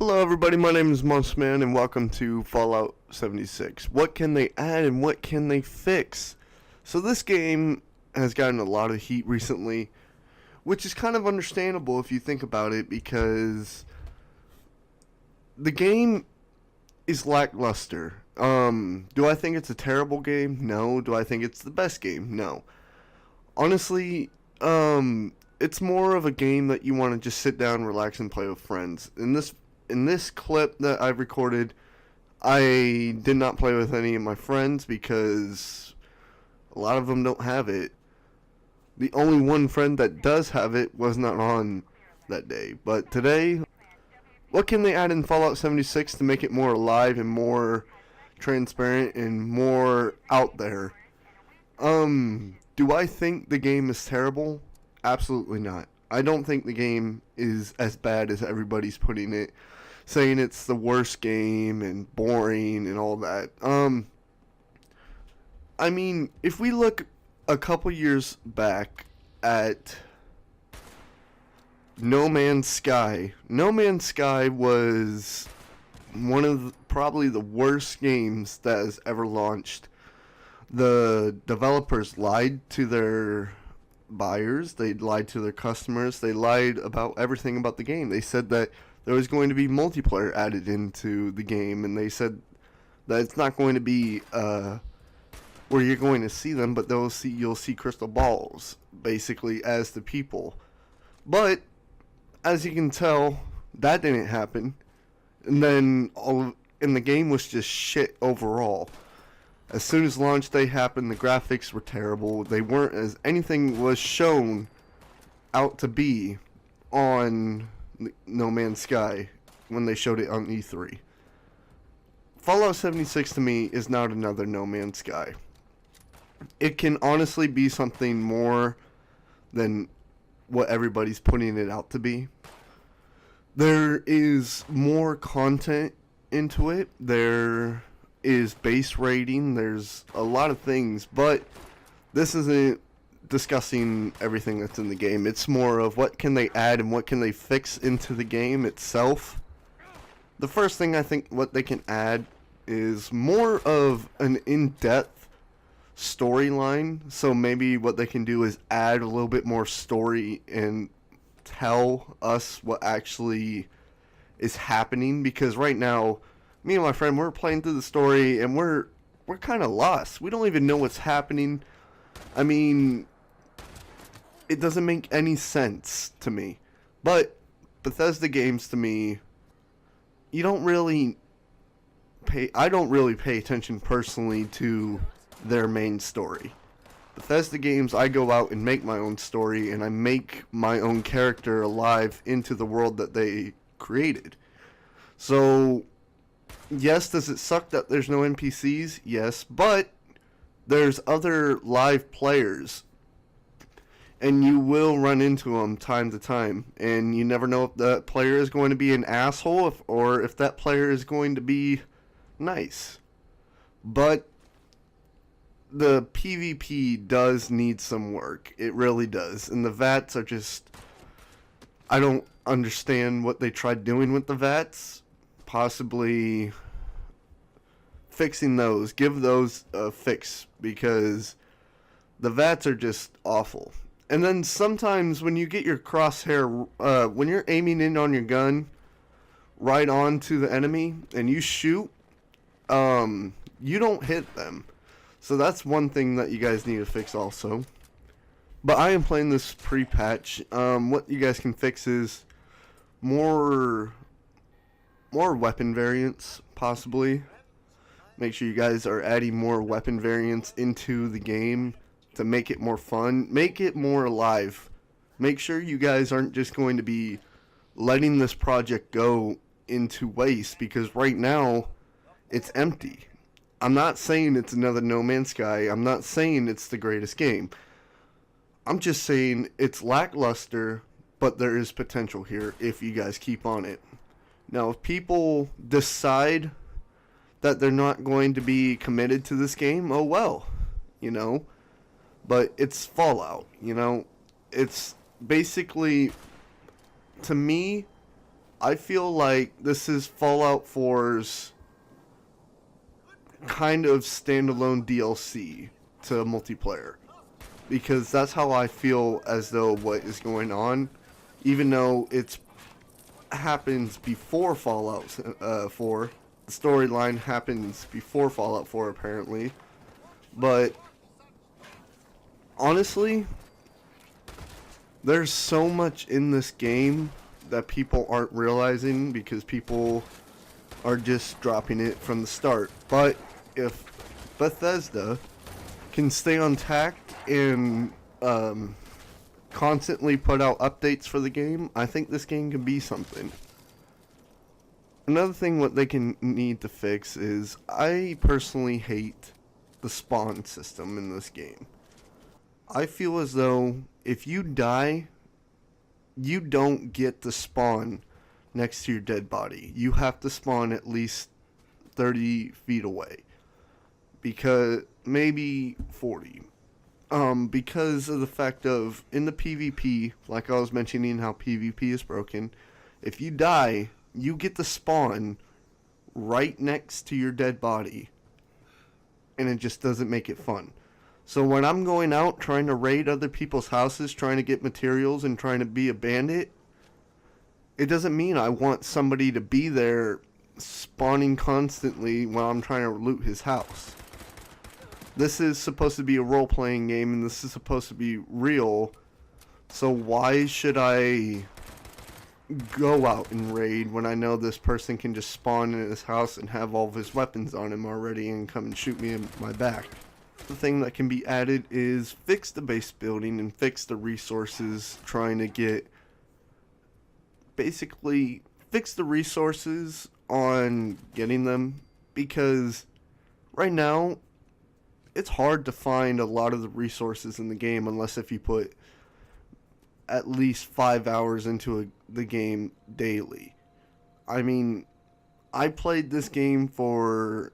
Hello everybody, my name is Monsterman and welcome to Fallout 76. What can they add and what can they fix? So this game has gotten a lot of heat recently, which is kind of understandable if you think about it, because the game is lackluster. Do I think it's a terrible game? No. Do I think it's the best game? No. Honestly, it's more of a game that you want to just sit down, relax, and play with friends. In this clip that I've recorded, I did not play with any of my friends because a lot of them don't have it. The only one friend that does have it was not on that day. But today, what can they add in Fallout 76 to make it more alive and more transparent and more out there? Do I think the game is terrible? Absolutely not. I don't think the game is as bad as everybody's putting it, saying it's the worst game and boring and all that. I mean, if we look a couple years back at No Man's Sky was one of probably the worst games that has ever launched. The developers lied to their buyers, they lied to their customers, they lied about everything about the game. They said that there was going to be multiplayer added into the game, and they said that it's not going to be where you're going to see them, but you'll see crystal balls basically as the people. But as you can tell, that didn't happen, and then and the game was just shit overall. As soon as launch day happened, the graphics were terrible. They weren't as anything was shown out to be on No Man's Sky when they showed it on E3. Fallout 76 to me is not another No Man's Sky. It can honestly be something more than what everybody's putting it out to be. There is more content into it. There is base rating, there's a lot of things, but this isn't discussing everything that's in the game. It's more of what can they add and what can they fix into the game itself. The first thing I think what they can add is more of an in-depth storyline. So maybe what they can do is add a little bit more story and tell us what actually is happening, because right now me and my friend, we're playing through the story, and we're kind of lost. We don't even know what's happening. I mean, it doesn't make any sense to me. But Bethesda games, to me, I don't really pay attention personally to their main story. Bethesda games, I go out and make my own story, and I make my own character alive into the world that they created. So yes, does it suck that there's no NPCs? Yes, but there's other live players, and you will run into them time to time, and you never know if that player is going to be an asshole or if that player is going to be nice. But the PvP does need some work. It really does. And the VATs are just, I don't understand what they tried doing with the VATs. Possibly fixing those, give those a fix, because the VATs are just awful. And then sometimes when you get your crosshair, when you're aiming in on your gun right onto the enemy and you shoot, you don't hit them. So that's one thing that you guys need to fix also. But I am playing this pre-patch. What you guys can fix is more weapon variants, possibly. Make sure you guys are adding more weapon variants into the game to make it more fun, make it more alive. Make sure you guys aren't just going to be letting this project go into waste, because right now it's empty. I'm not saying it's another No Man's Sky. I'm not saying it's the greatest game. I'm just saying it's lackluster, but there is potential here if you guys keep on it. Now, if people decide that they're not going to be committed to this game, oh well, you know. But it's Fallout, you know. It's basically, to me, I feel like this is Fallout 4's kind of standalone DLC to multiplayer. Because that's how I feel as though what is going on, even though it's happens before Fallout 4. The storyline happens before Fallout 4 apparently. But honestly, there's so much in this game that people aren't realizing because people are just dropping it from the start. But if Bethesda can stay on tact and constantly put out updates for the game, I think this game can be something. Another thing what they can need to fix is, I personally hate the spawn system in this game. I feel as though if you die, you don't get to spawn next to your dead body. You have to spawn at least 30 feet away. Because, maybe 40. Because of the fact of, in the PvP, like I was mentioning how PvP is broken, if you die, you get to spawn right next to your dead body. And it just doesn't make it fun. So when I'm going out trying to raid other people's houses, trying to get materials and trying to be a bandit, it doesn't mean I want somebody to be there spawning constantly while I'm trying to loot his house. This is supposed to be a role-playing game, and this is supposed to be real, so why should I go out and raid when I know this person can just spawn in his house and have all of his weapons on him already and come and shoot me in my back? The thing that can be added is fix the base building and fix the resources, trying to get, basically, fix the resources on getting them, because right now, it's hard to find a lot of the resources in the game unless if you put at least 5 hours into the game daily. I mean, I played this game for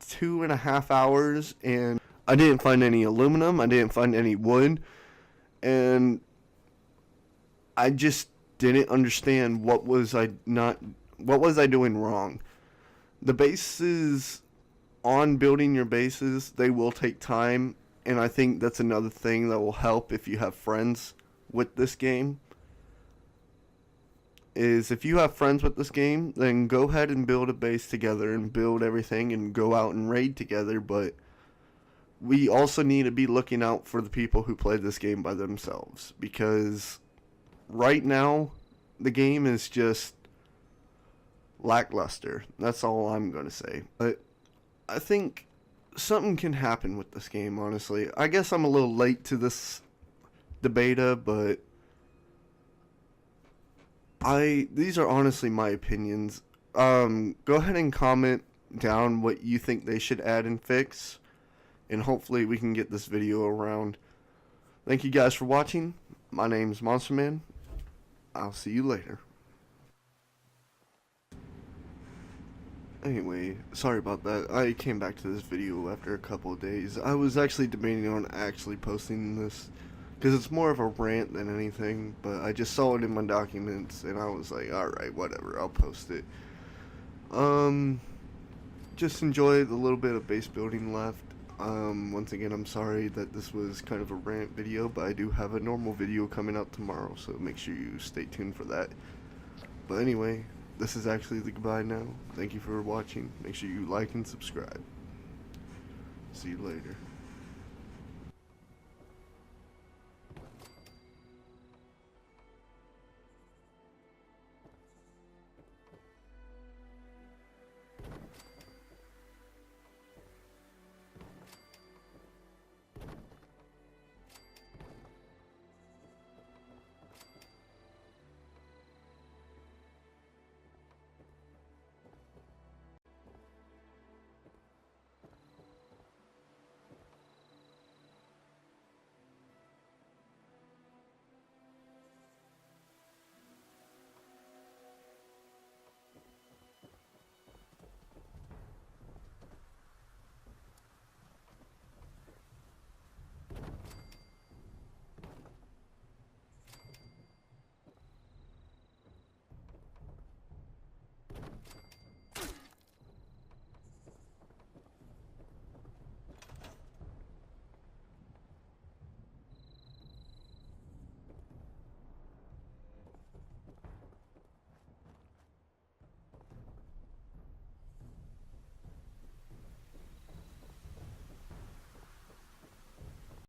2.5 hours and I didn't find any aluminum, I didn't find any wood, and I just didn't understand what was I doing wrong. The bases, on building your bases, they will take time, and I think that's another thing that will help if you have friends with this game. Is if you have friends with this game, then go ahead and build a base together and build everything and go out and raid together, but we also need to be looking out for the people who play this game by themselves, because right now the game is just lackluster. That's all I'm going to say. But I think something can happen with this game, honestly. I guess I'm a little late to this beta, but these are honestly my opinions. Go ahead and comment down what you think they should add and fix, and hopefully we can get this video around. Thank you guys for watching. My name's Monster Man. I'll see you later. Anyway, sorry about that. I came back to this video after a couple of days. I was actually debating on actually posting this, because it's more of a rant than anything, but I just saw it in my documents, and I was like, alright, whatever, I'll post it. Just enjoy the little bit of base building left. Once again, I'm sorry that this was kind of a rant video, but I do have a normal video coming out tomorrow, so make sure you stay tuned for that. But anyway, this is actually the goodbye now. Thank you for watching. Make sure you like and subscribe. See you later.